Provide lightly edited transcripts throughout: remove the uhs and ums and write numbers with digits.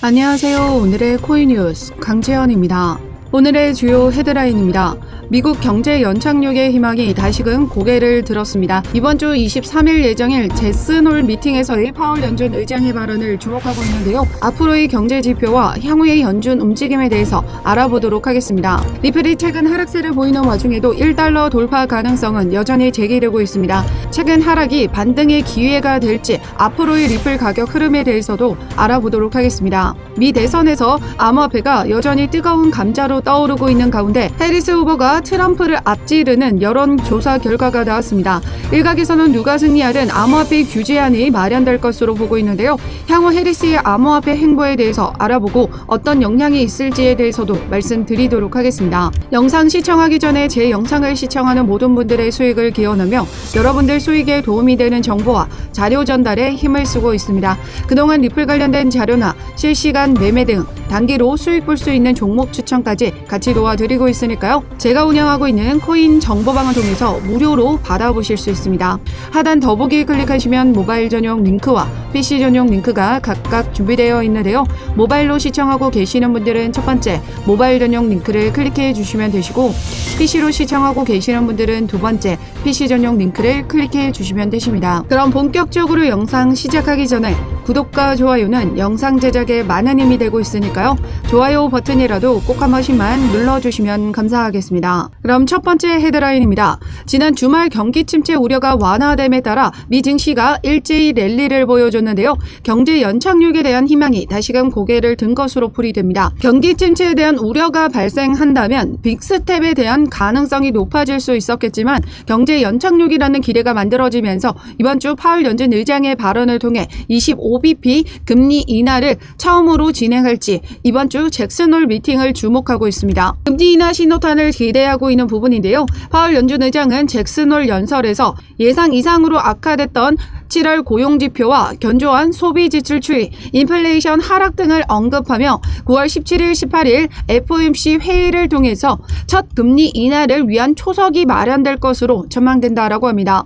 안녕하세요. 오늘의 코인 뉴스 강채연입니다. 오늘의 주요 헤드라인입니다. 미국 경제 연착륙의 희망이 다시금 고개를 들었습니다. 이번 주 23일 예정일 제스놀 미팅에서의 파월 연준 의장의 발언을 주목하고 있는데요. 앞으로의 경제 지표와 향후의 연준 움직임에 대해서 알아보도록 하겠습니다. 리플이 최근 하락세를 보이는 와중에도 1달러 돌파 가능성은 여전히 제기되고 있습니다. 최근 하락이 반등의 기회가 될지 앞으로의 리플 가격 흐름에 대해서도 알아보도록 하겠습니다. 미 대선에서 암호화폐가 여전히 뜨거운 감자로 떠오르고 있는 가운데 해리스 후보가 트럼프를 앞지르는 여론조사 결과가 나왔습니다. 일각에서는 누가 승리하든 암호화폐 규제안이 마련될 것으로 보고 있는데요. 향후 해리스의 암호화폐 행보에 대해서 알아보고 어떤 영향이 있을지에 대해서도 말씀드리도록 하겠습니다. 영상 시청하기 전에 제 영상을 시청하는 모든 분들의 수익을 기원하며 여러분들 수익에 도움이 되는 정보와 자료 전달에 힘을 쓰고 있습니다. 그동안 리플 관련된 자료나 실시간 매매 등 단기로 수익 볼 수 있는 종목 추천까지 같이 도와드리고 있으니까요. 제가 운영하고 있는 코인 정보방을 통해서 무료로 받아보실 수 있습니다. 하단 더보기 클릭하시면 모바일 전용 링크와 PC 전용 링크가 각각 준비되어 있는데요. 모바일로 시청하고 계시는 분들은 첫 번째 모바일 전용 링크를 클릭해 주시면 되시고 PC로 시청하고 계시는 분들은 두 번째 PC 전용 링크를 클릭해 주시면 되십니다. 그럼 본격적으로 영상 시작하기 전에 구독과 좋아요는 영상 제작에 많은 힘이 되고 있으니까요. 좋아요 버튼이라도 꼭 한 번씩만 눌러주시면 감사하겠습니다. 그럼 첫 번째 헤드라인입니다. 지난 주말 경기 침체 우려가 완화됨에 따라 미 증시가 일제히 랠리를 보여줬는데요. 경제 연착륙에 대한 희망이 다시금 고개를 든 것으로 풀이됩니다. 경기 침체에 대한 우려가 발생한다면 빅스텝에 대한 가능성이 높아질 수 있었겠지만 경제 연착륙이라는 기대가 만들어지면서 이번 주 파월 연준 의장의 발언을 통해 25bp 금리 인하를 처음으로 진행할지 이번 주 잭슨홀 미팅을 주목하고 있습니다. 금리 인하 신호탄을 기대하고 있는 부분인데요. 파월 연준 의장은 잭슨홀 연설에서 예상 이상으로 악화됐던 7월 고용지표와 견조한 소비지출 추이, 인플레이션 하락 등을 언급하며 9월 17일, 18일 FOMC 회의를 통해서 첫 금리 인하를 위한 초석이 마련될 것으로 전망된다라고 합니다.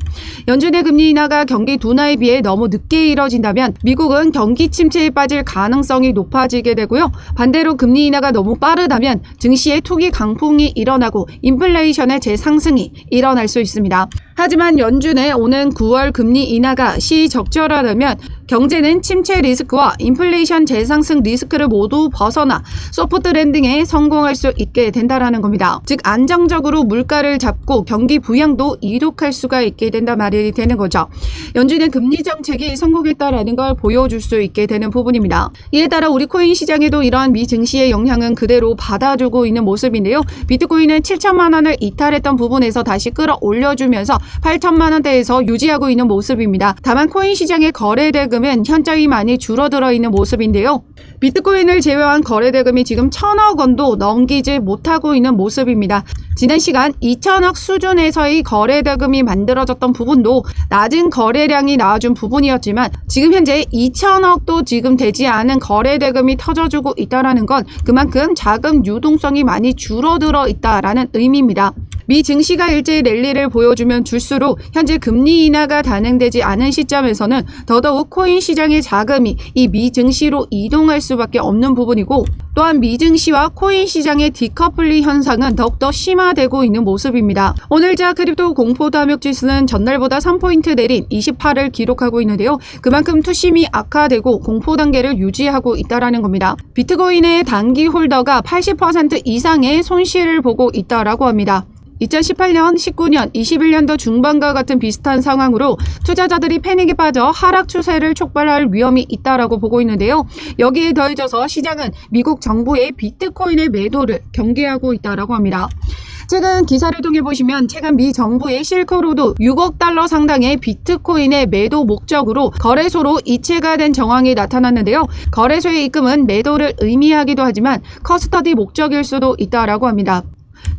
연준의 금리 인하가 경기 둔화에 비해 너무 늦게 이뤄진다면 미국은 경기 침체에 빠질 가능성이 높아지게 되고요. 반대로 금리 인하가 너무 빠르다면 증시의 투기 강풍이 일어나고 인플레이션의 재상승이 일어날 수 있습니다. 하지만 연준의 오는 9월 금리 인하가 시적절하다면 경제는 침체 리스크와 인플레이션 재상승 리스크를 모두 벗어나 소프트 랜딩에 성공할 수 있게 된다는 겁니다. 즉 안정적으로 물가를 잡고 경기 부양도 이룩할 수가 있게 된다 말이 되는 거죠. 연준의 금리 정책이 성공했다라는 걸 보여줄 수 있게 되는 부분입니다. 이에 따라 우리 코인 시장에도 이러한 미 증시의 영향은 그대로 받아주고 있는 모습인데요. 비트코인은 7천만 원을 이탈했던 부분에서 다시 끌어올려주면서 8천만 원대에서 유지하고 있는 모습입니다. 다만 코인 시장의 거래대금은 현저히 많이 줄어들어 있는 모습인데요. 비트코인을 제외한 거래대금이 지금 1,000억 원도 넘기지 못하고 있는 모습입니다. 지난 시간 2천억 수준에서의 거래대금이 만들어졌던 부분도 낮은 거래량이 나와준 부분이었지만 지금 현재 2천억도 지금 되지 않은 거래대금이 터져주고 있다는 건 그만큼 자금 유동성이 많이 줄어들어 있다라는 의미입니다. 미 증시가 일제히 랠리를 보여주면 줄수록 현재 금리 인하가 단행되지 않은 시점에서는 더더욱 코인 시장의 자금이 이 미 증시로 이동할 수밖에 없는 부분이고 또한 미 증시와 코인 시장의 디커플링 현상은 더욱더 심화되고 있는 모습입니다. 오늘자 크립토 공포 담력 지수는 전날보다 3포인트 내린 28을 기록하고 있는데요. 그만큼 투심이 악화되고 공포 단계를 유지하고 있다는 겁니다. 비트코인의 단기 홀더가 80% 이상의 손실을 보고 있다라고 합니다. 2018년, 19년, 21년도 중반과 같은 비슷한 상황으로 투자자들이 패닉에 빠져 하락 추세를 촉발할 위험이 있다라고 보고 있는데요. 여기에 더해져서 시장은 미국 정부의 비트코인의 매도를 경계하고 있다라고 합니다. 최근 기사를 통해 보시면 최근 미 정부의 실크로드 6억 달러 상당의 비트코인의 매도 목적으로 거래소로 이체가 된 정황이 나타났는데요. 거래소의 입금은 매도를 의미하기도 하지만 커스터디 목적일 수도 있다라고 합니다.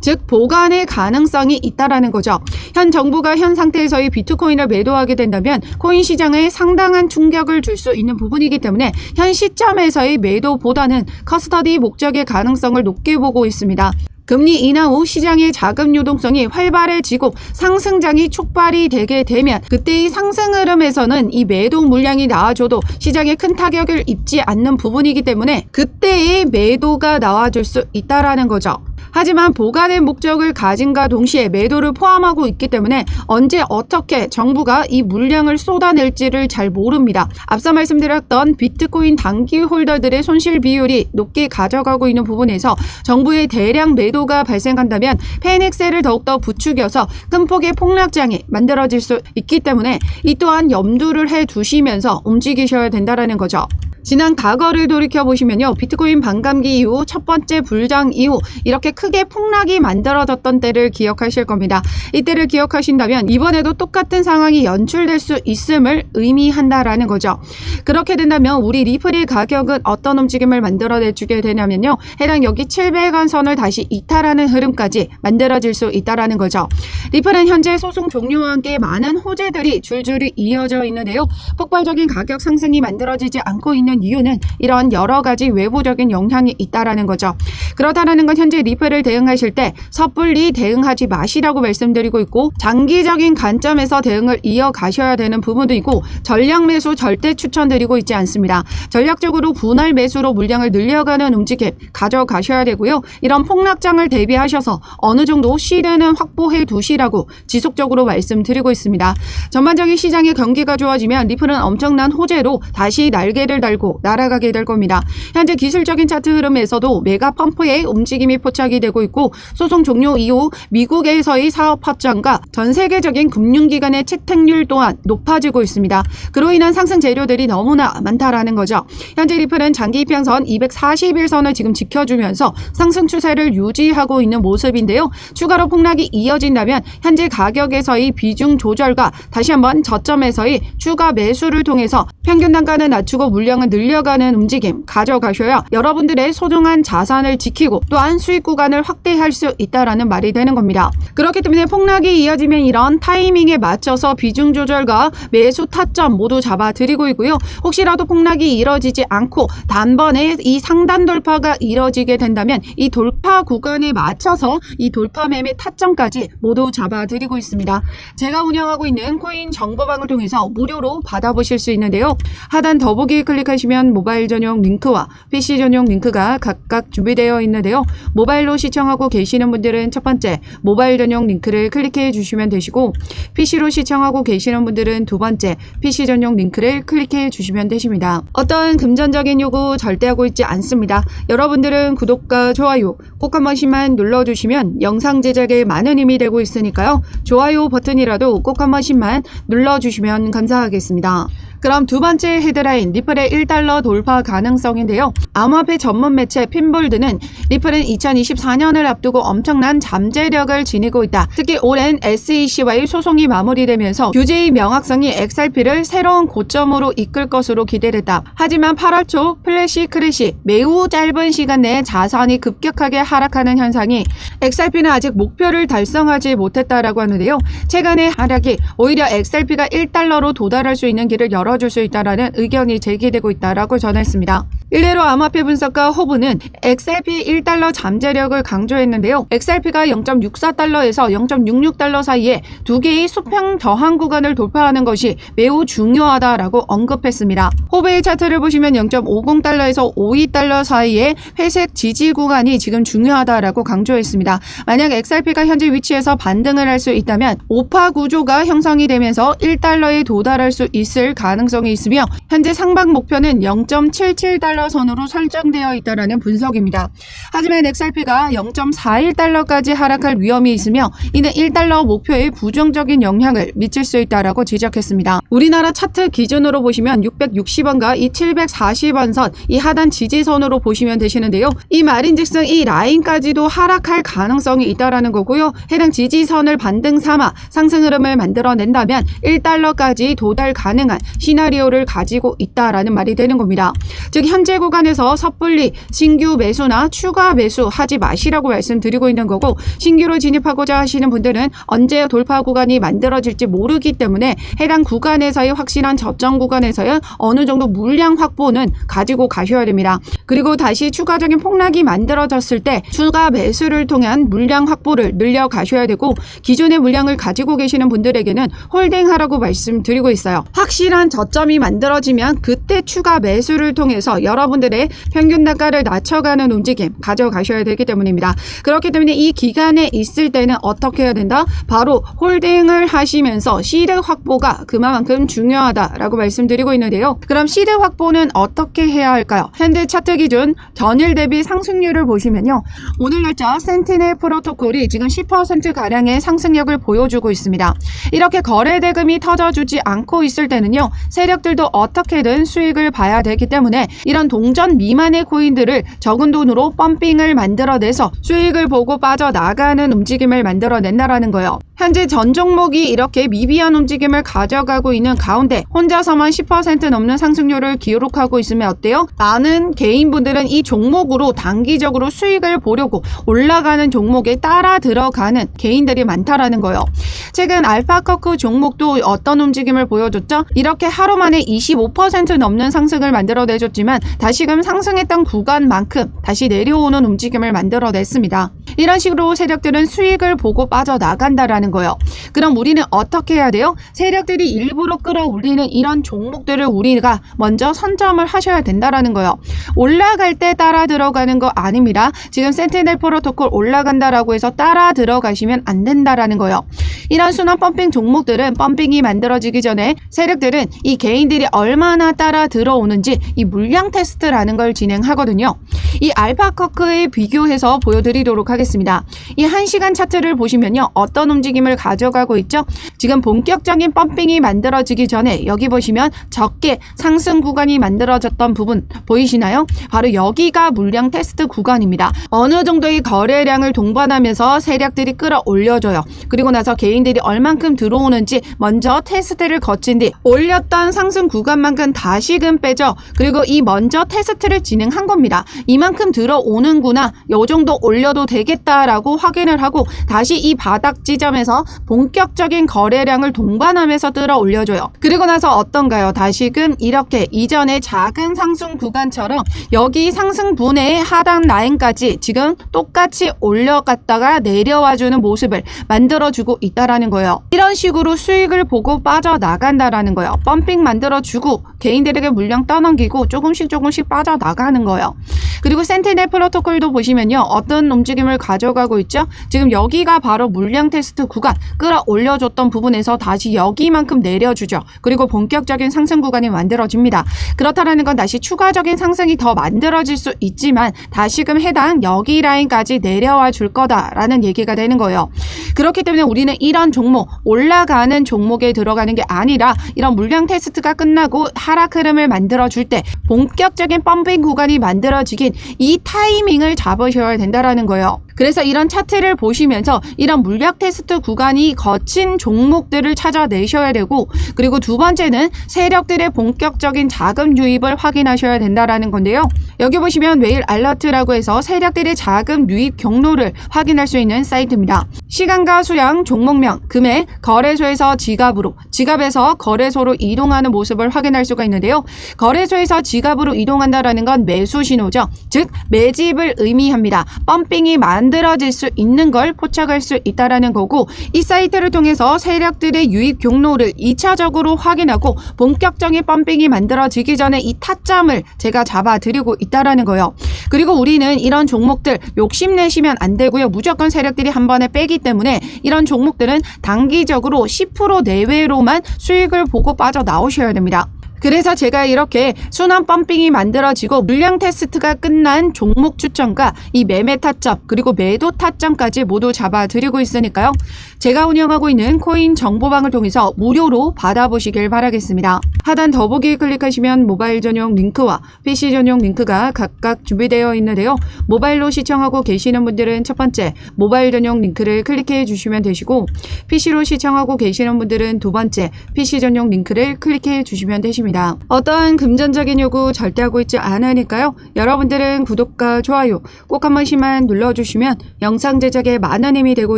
즉 보관의 가능성이 있다라는 거죠. 현 정부가 현 상태에서의 비트코인을 매도하게 된다면 코인 시장에 상당한 충격을 줄 수 있는 부분이기 때문에 현 시점에서의 매도보다는 커스터디 목적의 가능성을 높게 보고 있습니다. 금리 인하 후 시장의 자금 유동성이 활발해지고 상승장이 촉발이 되게 되면 그때의 상승 흐름에서는 이 매도 물량이 나와줘도 시장에 큰 타격을 입지 않는 부분이기 때문에 그때의 매도가 나와줄 수 있다라는 거죠. 하지만 보관의 목적을 가진과 동시에 매도를 포함하고 있기 때문에 언제 어떻게 정부가 이 물량을 쏟아낼지를 잘 모릅니다. 앞서 말씀드렸던 비트코인 단기 홀더들의 손실 비율이 높게 가져가고 있는 부분에서 정부의 대량 매도가 발생한다면 패닉셀을 더욱더 부추겨서 큰 폭의 폭락장이 만들어질 수 있기 때문에 이 또한 염두를 해두시면서 움직이셔야 된다는 거죠. 지난 과거를 돌이켜보시면요. 비트코인 반감기 이후 첫 번째 불장 이후 이렇게 크게 폭락이 만들어졌던 때를 기억하실 겁니다. 이때를 기억하신다면 이번에도 똑같은 상황이 연출될 수 있음을 의미한다라는 거죠. 그렇게 된다면 우리 리플의 가격은 어떤 움직임을 만들어내주게 되냐면요. 해당 여기 700원 선을 다시 이탈하는 흐름까지 만들어질 수 있다라는 거죠. 리플은 현재 소송 종료와 함께 많은 호재들이 줄줄이 이어져 있는데요. 폭발적인 가격 상승이 만들어지지 않고 있는 이유는 이런 여러 가지 외부적인 영향이 있다라는 거죠. 그렇다라는 건 현재 리플을 대응하실 때 섣불리 대응하지 마시라고 말씀드리고 있고 장기적인 관점에서 대응을 이어가셔야 되는 부분도 있고 전략 매수 절대 추천드리고 있지 않습니다. 전략적으로 분할 매수로 물량을 늘려가는 움직임 가져가셔야 되고요. 이런 폭락장을 대비하셔서 어느 정도 시드는 확보해 두시라고 지속적으로 말씀드리고 있습니다. 전반적인 시장의 경기가 좋아지면 리플은 엄청난 호재로 다시 날개를 달고 날아가게 될 겁니다. 현재 기술적인 차트 흐름에서도 메가 펌프의 움직임이 포착이 되고 있고 소송 종료 이후 미국에서의 사업 확장과 전 세계적인 금융기관의 채택률 또한 높아지고 있습니다. 그로 인한 상승 재료들이 너무나 많다라는 거죠. 현재 리플은 장기 이평선 241선을 지금 지켜주면서 상승 추세를 유지하고 있는 모습인데요. 추가로 폭락이 이어진다면 현재 가격에서의 비중 조절과 다시 한번 저점에서의 추가 매수를 통해서 평균 단가는 낮추고 물량을 늘려가는 움직임 가져가셔야 여러분들의 소중한 자산을 지키고 또한 수익 구간을 확대할 수 있다라는 말이 되는 겁니다. 그렇기 때문에 폭락이 이어지면 이런 타이밍에 맞춰서 비중 조절과 매수 타점 모두 잡아드리고 있고요. 혹시라도 폭락이 이뤄지지 않고 단번에 이 상단 돌파가 이뤄지게 된다면 이 돌파 구간에 맞춰서 이 돌파 매매 타점까지 모두 잡아드리고 있습니다. 제가 운영하고 있는 코인 정보방을 통해서 무료로 받아보실 수 있는데요. 하단 더보기 클릭하시면 모바일 전용 링크와 PC 전용 링크가 각각 준비되어 있는데요. 모바일로 시청하고 계시는 분들은 첫 번째 모바일 전용 링크를 클릭해 주시면 되시고 PC로 시청하고 계시는 분들은 두 번째 PC 전용 링크를 클릭해 주시면 되십니다. 어떤 금전적인 요구 절대 하고 있지 않습니다. 여러분들은 구독과 좋아요 꼭 한 번씩만 눌러주시면 영상 제작에 많은 힘이 되고 있으니까요. 좋아요 버튼이라도 꼭 한 번씩만 눌러주시면 감사하겠습니다. 그럼 두 번째 헤드라인 리플의 1달러 돌파 가능성인데요. 암호화폐 전문 매체 핀볼드는 리플은 2024년을 앞두고 엄청난 잠재력을 지니고 있다. 특히 오랜 SEC와의 소송이 마무리되면서 규제의 명확성이 XRP를 새로운 고점으로 이끌 것으로 기대됐다. 하지만 8월 초 플래시 크래시 매우 짧은 시간 내에 자산이 급격하게 하락하는 현상이 XRP는 아직 목표를 달성하지 못했다라고 하는데요. 최근의 하락이 오히려 XRP가 1달러로 도달할 수 있는 길을 열어줄 수 있다라는 의견이 제기되고 있다라고 전했습니다. 일례로 암호화폐 분석가 호브는 XRP 1달러 잠재력을 강조했는데요. XRP가 0.64달러에서 0.66달러 사이에 두 개의 수평 저항 구간을 돌파하는 것이 매우 중요하다라고 언급했습니다. 호브의 차트를 보시면 0.50달러에서 52달러 사이에 회색 지지 구간이 지금 중요하다라고 강조했습니다. 만약 XRP가 현재 위치에서 반등을 할 수 있다면 오파 구조가 형성이 되면서 1달러에 도달할 수 있을 가능성이 있으며 현재 상방 목표는 0.77달러 선으로 설정되어 있다는 분석입니다. 하지만 XRP가 0.41달러까지 하락할 위험이 있으며 이는 1달러 목표에 부정적인 영향을 미칠 수 있다고 지적했습니다. 우리나라 차트 기준으로 보시면 660원과 이 740원 선, 이 하단 지지선으로 보시면 되시는데요. 이 말인즉슨 이 라인까지도 하락할 가능성이 있다는 거고요. 해당 지지선을 반등 삼아 상승 흐름을 만들어낸다면 1달러까지 도달 가능한 시나리오를 가지고 있다라는 말이 되는 겁니다. 즉 현재 현재 구간에서 섣불리 신규 매수나 추가 매수 하지 마시라고 말씀드리고 있는 거고, 신규로 진입하고자 하시는 분들은 언제 돌파 구간이 만들어질지 모르기 때문에 해당 구간에서의 확실한 저점 구간에서의 어느 정도 물량 확보는 가지고 가셔야 됩니다. 그리고 다시 추가적인 폭락이 만들어졌을 때 추가 매수를 통한 물량 확보를 늘려 가셔야 되고, 기존의 물량을 가지고 계시는 분들에게는 홀딩하라고 말씀드리고 있어요. 확실한 저점이 만들어지면 그때 추가 매수를 통해서 여러분들의 평균 단가를 낮춰가는 움직임 가져가셔야 되기 때문입니다. 그렇기 때문에 이 기간에 있을 때는 어떻게 해야 된다? 바로 홀딩을 하시면서 시드 확보가 그만큼 중요하다라고 말씀드리고 있는데요. 그럼 시드 확보는 어떻게 해야 할까요? 현재 차트 기준 전일 대비 상승률을 보시면요, 오늘 날짜 센티넬 프로토콜이 지금 10%가량의 상승력을 보여주고 있습니다. 이렇게 거래 대금이 터져주지 않고 있을 때는요, 세력들도 어떻게든 수익을 봐야 되기 때문에 이런 동전 미만의 코인들을 적은 돈으로 펌핑을 만들어내서 수익을 보고 빠져나가는 움직임을 만들어낸다라는 거예요. 현재 전 종목이 이렇게 미비한 움직임을 가져가고 있는 가운데 혼자서만 10% 넘는 상승률을 기록하고 있으면 어때요? 많은 개인분들은 이 종목으로 단기적으로 수익을 보려고 올라가는 종목에 따라 들어가는 개인들이 많다라는 거예요. 최근 알파커크 종목도 어떤 움직임을 보여줬죠? 이렇게 하루 만에 25% 넘는 상승을 만들어내줬지만 다시금 상승했던 구간만큼 다시 내려오는 움직임을 만들어냈습니다. 이런 식으로 세력들은 수익을 보고 빠져나간다라는 거예요. 그럼 우리는 어떻게 해야 돼요? 세력들이 일부러 끌어올리는 이런 종목들을 우리가 먼저 선점을 하셔야 된다라는 거예요. 올라갈 때 따라 들어가는 거 아닙니다. 지금 센티넬 프로토콜 올라간다라고 해서 따라 들어가시면 안 된다라는 거예요. 이런 순환 펌핑 종목들은 펌핑이 만들어지기 전에 세력들은 이 개인들이 얼마나 따라 들어오는지 이 물량 테스트라는 걸 진행하거든요. 이 알파커크에 비교해서 보여드리도록 하겠습니다. 이 1시간 차트를 보시면요, 어떤 움직임을 가져가고 있죠? 지금 본격적인 펌핑이 만들어지기 전에 여기 보시면 적게 상승 구간이 만들어졌던 부분 보이시나요? 바로 여기가 물량 테스트 구간입니다. 어느 정도의 거래량을 동반하면서 세력들이 끌어올려줘요. 그리고 나서 개인들이 얼만큼 들어오는지 먼저 테스트를 거친 뒤 올렸던 상승 구간만큼 다시금 빼죠. 그리고 이 먼저 테스트를 진행한 겁니다. 이만큼 들어오는구나, 요 정도 올려도 되겠다라고 확인을 하고 다시 이 바닥 지점에서 본격적인 거래량을 동반하면서 끌어 올려줘요. 그리고 나서 어떤가요? 다시금 이렇게 이전의 작은 상승 구간처럼 여기 상승분의 하단 라인까지 지금 똑같이 올려갔다가 내려와주는 모습을 만들어주고 있다라는 거예요. 이런 식으로 수익을 보고 빠져나간다라는 거예요. 펌핑 만들어주고 개인들에게 물량 떠넘기고 조금씩 빠져나가는 거예요. 그리고 센티넬 프로토콜도 보시면요, 어떤 움직임을 가져가고 있죠? 지금 여기가 바로 물량 테스트 구간 끌어올려줬던 부분에서 다시 여기만큼 내려주죠. 그리고 본격적인 상승 구간이 만들어집니다. 그렇다라는 건 다시 추가적인 상승이 더 만들어질 수 있지만 다시금 해당 여기 라인까지 내려와 줄 거다라는 얘기가 되는 거예요. 그렇기 때문에 우리는 이런 종목, 올라가는 종목에 들어가는 게 아니라 이런 물량 테스트가 끝나고 하락 흐름을 만들어줄 때 본격적인 펌핑 구간이 만들어지긴 이 타이밍을 잡으셔야 된다라는 거예요. 그래서 이런 차트를 보시면서 이런 물량 테스트 구간이 거친 종목들을 찾아내셔야 되고, 그리고 두 번째는 세력들의 본격적인 자금 유입을 확인하셔야 된다라는 건데요. 여기 보시면 매일 알러트라고 해서 세력들의 자금 유입 경로를 확인할 수 있는 사이트입니다. 시간과 수량, 종목명, 금액, 거래소에서 지갑으로, 지갑에서 거래소로 이동하는 모습을 확인할 수가 있는데요. 거래소에서 지갑으로 이동한다라는 건 매수 신호죠. 즉 매집을 의미합니다. 펌핑이 만들어질 수 있는 걸 포착할 수 있다라는 거고, 이 사이트를 통해서 세력들의 유입 경로를 2차적으로 확인하고 본격적인 펌핑이 만들어지기 전에 이 타점을 제가 잡아드리고 있다라는 거예요. 그리고 우리는 이런 종목들 욕심내시면 안 되고요. 무조건 세력들이 한 번에 빼기 때문에 이런 종목들은 단기적으로 10% 내외로만 수익을 보고 빠져나오셔야 됩니다. 그래서 제가 이렇게 순환 펌핑이 만들어지고 물량 테스트가 끝난 종목 추천과 이 매매 타점 그리고 매도 타점까지 모두 잡아드리고 있으니까요. 제가 운영하고 있는 코인 정보방을 통해서 무료로 받아보시길 바라겠습니다. 하단 더보기 클릭하시면 모바일 전용 링크와 PC 전용 링크가 각각 준비되어 있는데요. 모바일로 시청하고 계시는 분들은 첫 번째 모바일 전용 링크를 클릭해 주시면 되시고, PC로 시청하고 계시는 분들은 두 번째 PC 전용 링크를 클릭해 주시면 되십니다. 있습니다. 어떠한 금전적인 요구 절대 하고 있지 않으니까요. 여러분들은 구독과 좋아요 꼭 한 번씩만 눌러주시면 영상 제작에 많은 힘이 되고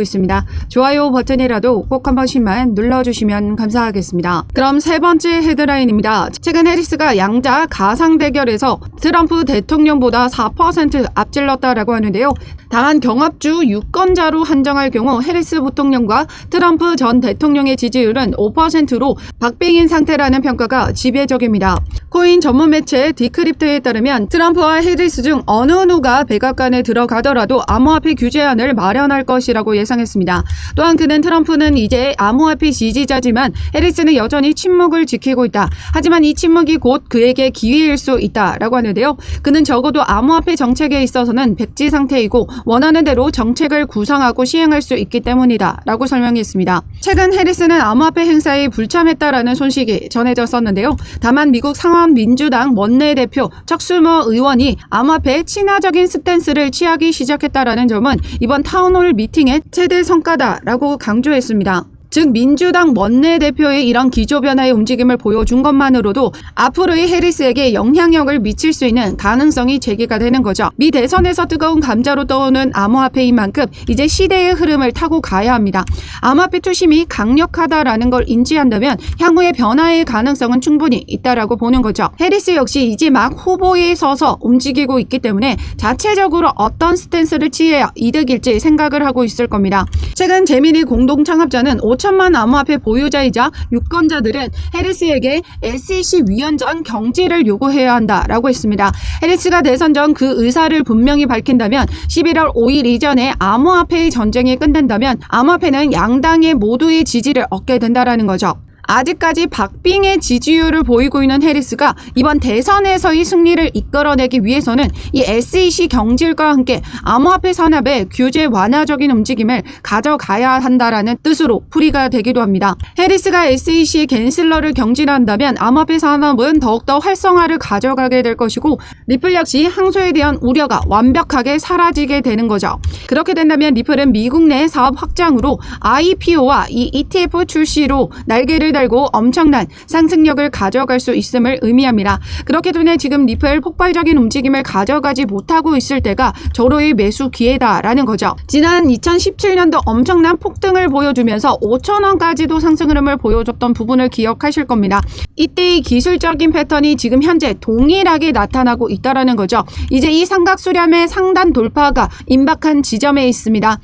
있습니다. 좋아요 버튼이라도 꼭 한 번씩만 눌러주시면 감사하겠습니다. 그럼 세 번째 헤드라인입니다. 최근 해리스가 양자 가상 대결에서 트럼프 대통령보다 4% 앞질렀다라고 하는데요. 다만 경합주 유권자로 한정할 경우 해리스 부통령과 트럼프 전 대통령의 지지율은 5%로 박빙인 상태라는 평가가 지배적입니다. 코인 전문 매체 디크립트에 따르면 트럼프와 해리스 중 어느 누가 백악관에 들어가더라도 암호화폐 규제안을 마련할 것이라고 예상했습니다. 또한 그는 트럼프는 이제 암호화폐 지지자지만 해리스는 여전히 침묵을 지키고 있다. 하지만 이 침묵이 곧 그에게 기회일 수 있다라고 하는데요. 그는 적어도 암호화폐 정책에 있어서는 백지 상태이고 원하는 대로 정책을 구상하고 시행할 수 있기 때문이다 라고 설명했습니다. 최근 해리스는 암호화폐 행사에 불참했다라는 소식이 전해졌었는데요. 다만 미국 상원 민주당 원내대표 척슈머 의원이 암호화폐에 친화적인 스탠스를 취하기 시작했다라는 점은 이번 타운홀 미팅의 최대 성과다라고 강조했습니다. 즉 민주당 원내대표의 이런 기조변화의 움직임을 보여준 것만으로도 앞으로의 해리스에게 영향력을 미칠 수 있는 가능성이 제기가 되는 거죠. 미 대선에서 뜨거운 감자로 떠오는 암호화폐인 만큼 이제 시대의 흐름을 타고 가야 합니다. 암호화폐 투심이 강력하다라는 걸 인지한다면 향후의 변화의 가능성은 충분히 있다라고 보는 거죠. 해리스 역시 이제 막 후보에 서서 움직이고 있기 때문에 자체적으로 어떤 스탠스를 취해야 이득일지 생각을 하고 있을 겁니다. 최근 재미니 공동 창업자는 5천만 암호화폐 보유자이자 유권자들은 해리스에게 SEC 위헌전 경질을 요구해야 한다라고 했습니다. 해리스가 대선 전 그 의사를 분명히 밝힌다면 11월 5일 이전에 암호화폐의 전쟁이 끝난다면 암호화폐는 양당의 모두의 지지를 얻게 된다라는 거죠. 아직까지 박빙의 지지율을 보이고 있는 해리스가 이번 대선에서의 승리를 이끌어내기 위해서는 이 SEC 경질과 함께 암호화폐 산업의 규제 완화적인 움직임을 가져가야 한다라는 뜻으로 풀이가 되기도 합니다. 해리스가 SEC 갠슬러를 경질한다면 암호화폐 산업은 더욱더 활성화를 가져가게 될 것이고 리플 역시 항소에 대한 우려가 완벽하게 사라지게 되는 거죠. 그렇게 된다면 리플은 미국 내 사업 확장으로 IPO와 이 ETF 출시로 날개를 달고 엄청난 상승력을 가져갈 수 있음을 의미합니다. 그렇기 때문에 지금 리플 폭발적인 움직임을 가져가지 못하고 있을 때가 절호의 매수 기회다라는 거죠. 지난 2017년도 엄청난 폭등을 보여주면서 5,000원까지도 상승 흐름을 보여줬던 부분을 기억하실 겁니다. 이때의 기술적인 패턴이 지금 현재 동일하게 나타나고 있다는 거죠. 이제 이 삼각수렴의 상단 돌파가 임박한 지점에 있습니다.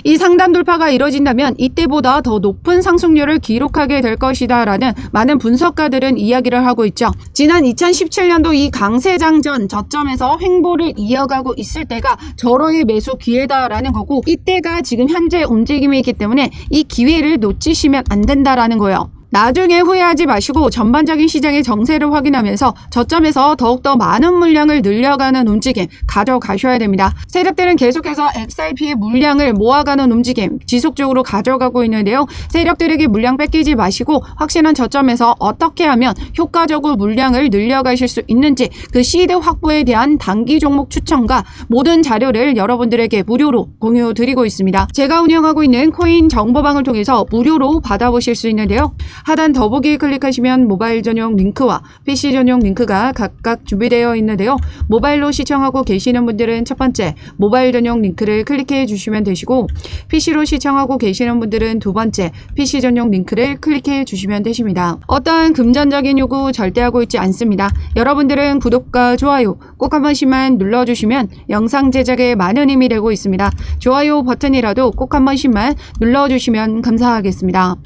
이 상단 돌파가 이뤄진다면 이때보다 더 높은 상승률을 기록하게 될 것이다 라는 많은 분석가들은 이야기를 하고 있죠. 지난 2017년도 이 강세장전 저점에서 횡보를 이어가고 있을 때가 절호의 매수 기회다라는 거고 이때가 지금 현재 움직임이기 때문에 이 기회를 놓치시면 안 된다라는 거예요. 나중에 후회하지 마시고 전반적인 시장의 정세를 확인하면서 저점에서 더욱더 많은 물량을 늘려가는 움직임 가져가셔야 됩니다. 세력들은 계속해서 XRP의 물량을 모아가는 움직임 지속적으로 가져가고 있는데요. 세력들에게 물량 뺏기지 마시고 확실한 저점에서 어떻게 하면 효과적으로 물량을 늘려가실 수 있는지 그 시드 확보에 대한 단기 종목 추천과 모든 자료를 여러분들에게 무료로 공유드리고 있습니다. 제가 운영하고 있는 코인 정보방을 통해서 무료로 받아보실 수 있는데요. 하단 더보기 클릭하시면 모바일 전용 링크와 PC 전용 링크가 각각 준비되어 있는데요. 모바일로 시청하고 계시는 분들은 첫 번째 모바일 전용 링크를 클릭해 주시면 되시고 PC로 시청하고 계시는 분들은 두 번째 PC 전용 링크를 클릭해 주시면 되십니다. 어떠한 금전적인 요구 절대 하고 있지 않습니다. 여러분들은 구독과 좋아요 꼭 한 번씩만 눌러주시면 영상 제작에 많은 힘이 되고 있습니다. 좋아요 버튼이라도 꼭 한 번씩만 눌러주시면 감사하겠습니다.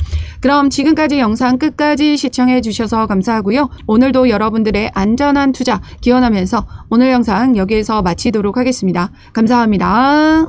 그럼 지금까지 영상 끝까지 시청해 주셔서 감사하고요. 오늘도 여러분들의 안전한 투자 기원하면서 오늘 영상 여기에서 마치도록 하겠습니다. 감사합니다.